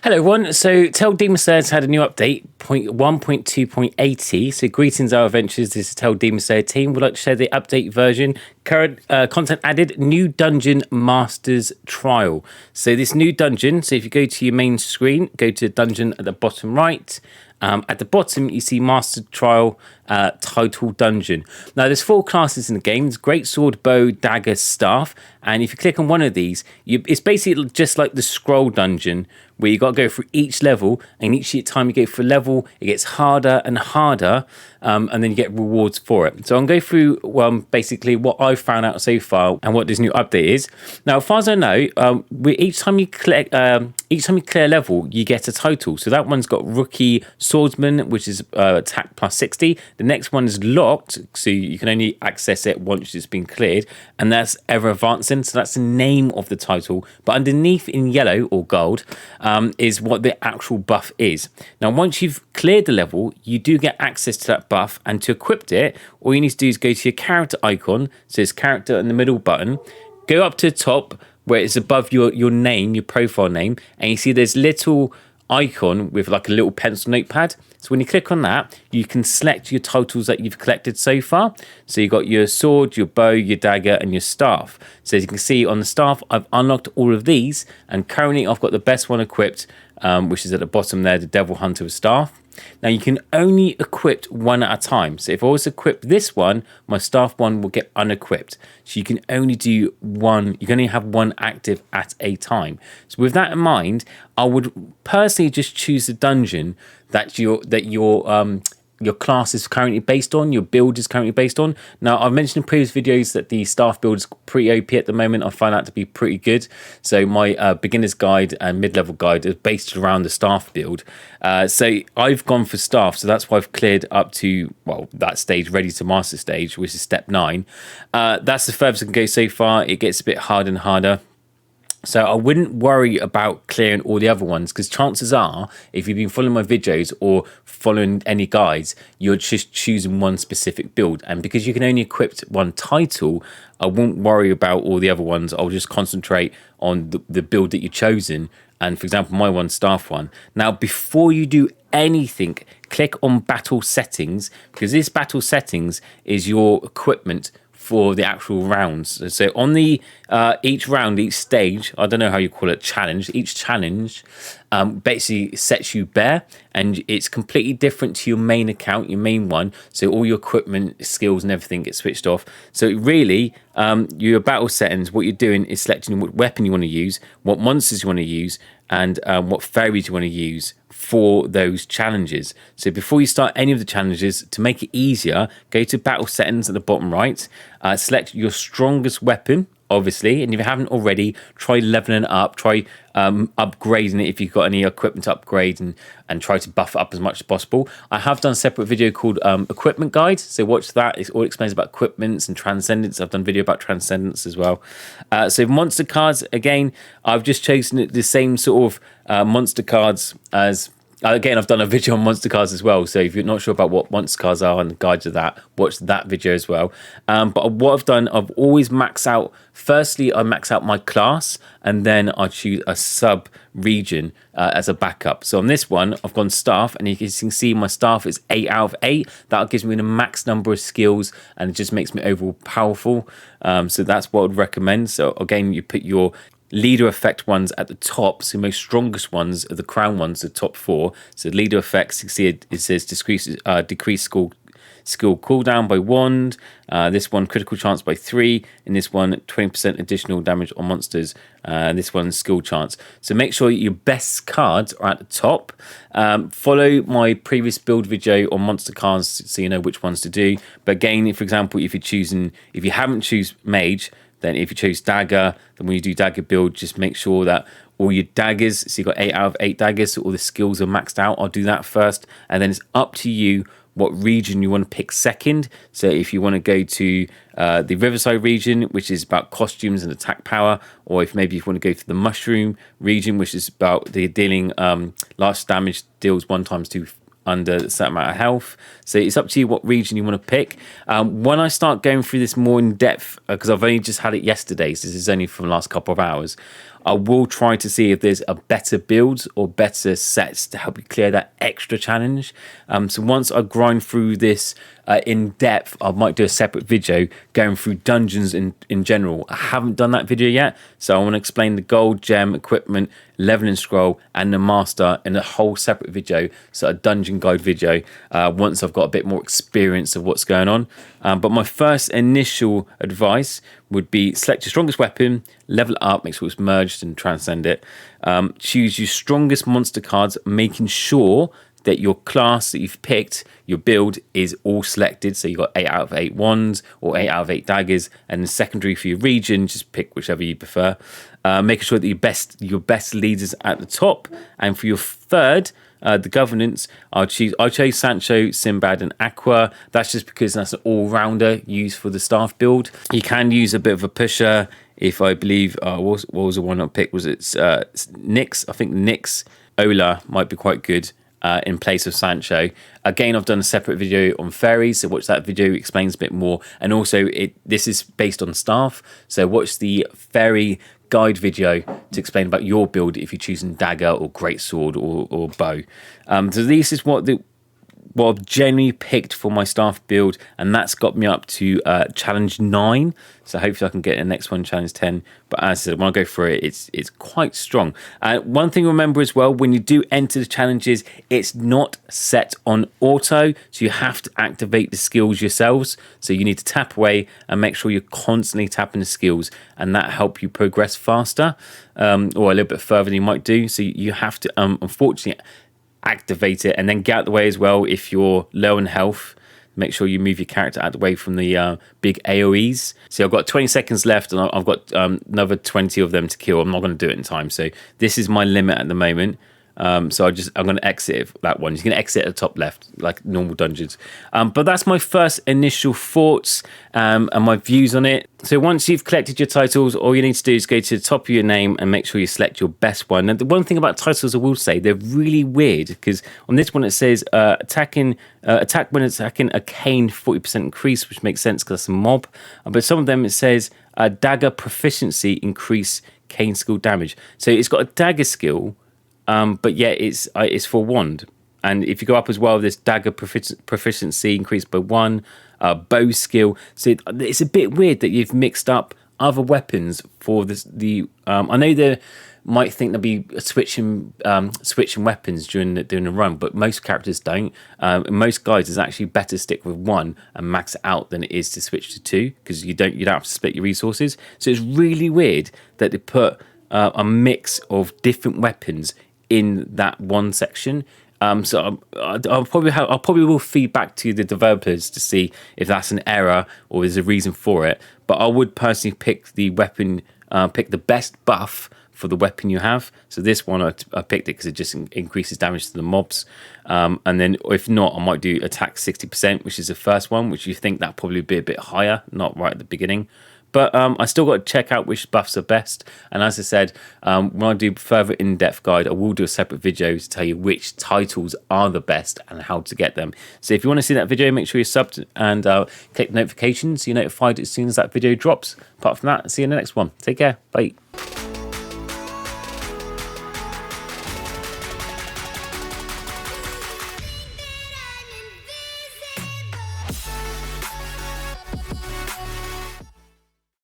Hello everyone, so Tell Demon Slayer's had a new update, 1.2.80. So greetings our adventures, this is Tell Demon Slayer team. We'd like to share the update version. Current content added, new dungeon masters trial. So this new dungeon, so if you go to your main screen, go to dungeon at the bottom right. At the bottom, you see Master Trial Title Dungeon. Now, there's 4 classes in the game. There's Great Sword, Bow, Dagger, Staff. And if you click on one of these, it's basically just like the Scroll Dungeon, where you got to go through each level. And each time you go through a level, it gets harder and harder. And then you get rewards for it. So I'm going to go through basically what I've found out so far and what this new update is. Now, as far as I know, each time you clear a level, you get a title. So that one's got Rookie Swordsman, which is attack plus 60. The next one is locked, so you can only access it once it's been cleared, and that's Ever Advancing. So that's the name of the title. But underneath in yellow or gold is what the actual buff is. Now, once you've cleared the level, you do get access to that buff, and to equip it, all you need to do is go to your character icon. So it's character in the middle button. Go up to the top where it's above your name, your profile name, and you see there's little icon with like a little pencil notepad. So when you click on that, you can select your titles that you've collected so far. So you've got your sword, your bow, your dagger, and your staff. So as you can see on the staff, I've unlocked all of these, and currently I've got the best one equipped, which is at the bottom there, the Devil Hunter staff. Now you can only equip one at a time. So if I was to equip this one, my staff one will get unequipped. So you can only do one, you can only have one active at a time. So with that in mind, I would personally just choose the dungeon that your class is currently based on, your build is currently based on. Now, I've mentioned in previous videos that the staff build is pretty OP at the moment. I find that to be pretty good. So my beginner's guide and mid-level guide is based around the staff build. So I've gone for staff. So that's why I've cleared up to, well, that stage, ready to master stage, which is step 9. That's the furthest I can go so far. It gets a bit harder and harder. So I wouldn't worry about clearing all the other ones, because chances are, if you've been following my videos or following any guides, you're just choosing one specific build. And because you can only equip one title, I won't worry about all the other ones. I'll just concentrate on the build that you've chosen. And for example, my one, staff one. Now, before you do anything, click on battle settings, because this battle settings is your equipment for the actual rounds. So on the each round, each stage, I don't know how you call it, challenge, each challenge basically sets you bare, and it's completely different to your main account, your main one. So all your equipment, skills and everything gets switched off. So really, your battle settings, what you're doing is selecting what weapon you want to use, what monsters you want to use, and what fairies you want to use for those challenges. So before you start any of the challenges, to make it easier, go to battle settings at the bottom right, select your strongest weapon, obviously, and if you haven't already, try leveling it up, try upgrading it if you've got any equipment to upgrade, and try to buff it up as much as possible. I have done a separate video called equipment guide, so watch that. It all explains about equipments and transcendence. I've done a video about transcendence as well. So monster cards, again, I've just chosen the same sort of monster cards as again, I've done a video on monster cards as well. So if you're not sure about what monster cards are and the guides of that, watch that video as well. But what I've done, I've always maxed out. Firstly, I max out my class, and then I choose a sub region as a backup. So on this one, I've gone staff, and you can see my staff is 8 out of 8. That gives me the max number of skills, and it just makes me overall powerful. So that's what I'd recommend. So again, you put your leader effect ones at the top, so most strongest ones are the crown ones, the top 4. So leader effects, you can see it says decrease skill cooldown by 1, this one critical chance by 3, and this one 20% additional damage on monsters, and this one's skill chance. So make sure your best cards are at the top. Follow my previous build video on monster cards so you know which ones to do. But again, for example, if you haven't choose mage, then if you choose dagger, then when you do dagger build, just make sure that all your daggers, so you've got 8 out of 8 daggers, so all the skills are maxed out. I'll do that first, and then it's up to you what region you want to pick second. So if you want to go to the Riverside region, which is about costumes and attack power, or if maybe you want to go to the Mushroom region, which is about the dealing large damage, deals 1 times 2 under a certain amount of health. So it's up to you what region you want to pick. When I start going through this more in depth, because I've only just had it yesterday, so this is only from the last couple of hours, I will try to see if there's a better builds or better sets to help you clear that extra challenge. So once I grind through this in depth, I might do a separate video going through dungeons in general. I haven't done that video yet, so I want to explain the gold, gem, equipment, leveling scroll, and the master in a whole separate video, so a dungeon guide video, once I've got a bit more experience of what's going on. But my first initial advice would be select your strongest weapon, level it up, make sure it's merged and transcend it. Choose your strongest monster cards, making sure that your class that you've picked, your build, is all selected. So you've got 8 out of 8 wands or 8 out of 8 daggers, and then secondary for your region, just pick whichever you prefer. Making sure that your best leaders at the top, and for your third, the governance, I chose Sancho, Sinbad, and Aqua. That's just because that's an all-rounder used for the staff build. You can use a bit of a pusher. If I believe, what was the one I picked? Was it Nyx? I think Nyx Ola might be quite good in place of Sancho. Again, I've done a separate video on fairies, so watch that video, explains a bit more. And also, this is based on staff, so watch the fairy guide video to explain about your build if you're choosing dagger or greatsword or bow. So this is what I've generally picked for my staff build, and that's got me up to challenge 9. So hopefully I can get the next one, challenge 10. But as I said, when I go through it, it's quite strong. One thing to remember as well, when you do enter the challenges, it's not set on auto, so you have to activate the skills yourselves. So you need to tap away and make sure you're constantly tapping the skills, and that help you progress faster, or a little bit further than you might do. So you have to, unfortunately, activate it and then get out of the way as well. If you're low in health, make sure you move your character out of the way from the big AoEs. So I've got 20 seconds left, and I've got another 20 of them to kill. I'm not going to do it in time, so this is my limit at the moment. So I'm going to exit that one. You're going to exit at the top left, like normal dungeons. But that's my first initial thoughts and my views on it. So once you've collected your titles, all you need to do is go to the top of your name and make sure you select your best one. And the one thing about titles I will say, they're really weird, because on this one it says attack when attacking a cane 40% increase, which makes sense because that's a mob. But some of them it says dagger proficiency increase cane skill damage. So it's got a dagger skill, but yeah, it's for wand. And if you go up as well, there's dagger proficiency increased by 1, bow skill. So it's a bit weird that you've mixed up other weapons for this. I know they might think there'll be switching weapons during the run, but most characters don't. In most guides, it's actually better to stick with 1 and max it out than it is to switch to 2, because you don't have to split your resources. So it's really weird that they put a mix of different weapons in that one section. So I'll probably will feed back to the developers to see if that's an error or there's a reason for it. But I would personally pick the weapon, pick the best buff for the weapon you have. So this one I picked it because it just increases damage to the mobs. And then if not, I might do attack 60%, which is the first one, which you think that probably be a bit higher, not right at the beginning. But I still got to check out which buffs are best. And as I said, when I do further in-depth guide, I will do a separate video to tell you which titles are the best and how to get them. So if you want to see that video, make sure you're subbed and click the notifications so you're notified as soon as that video drops. Apart from that, see you in the next one. Take care. Bye.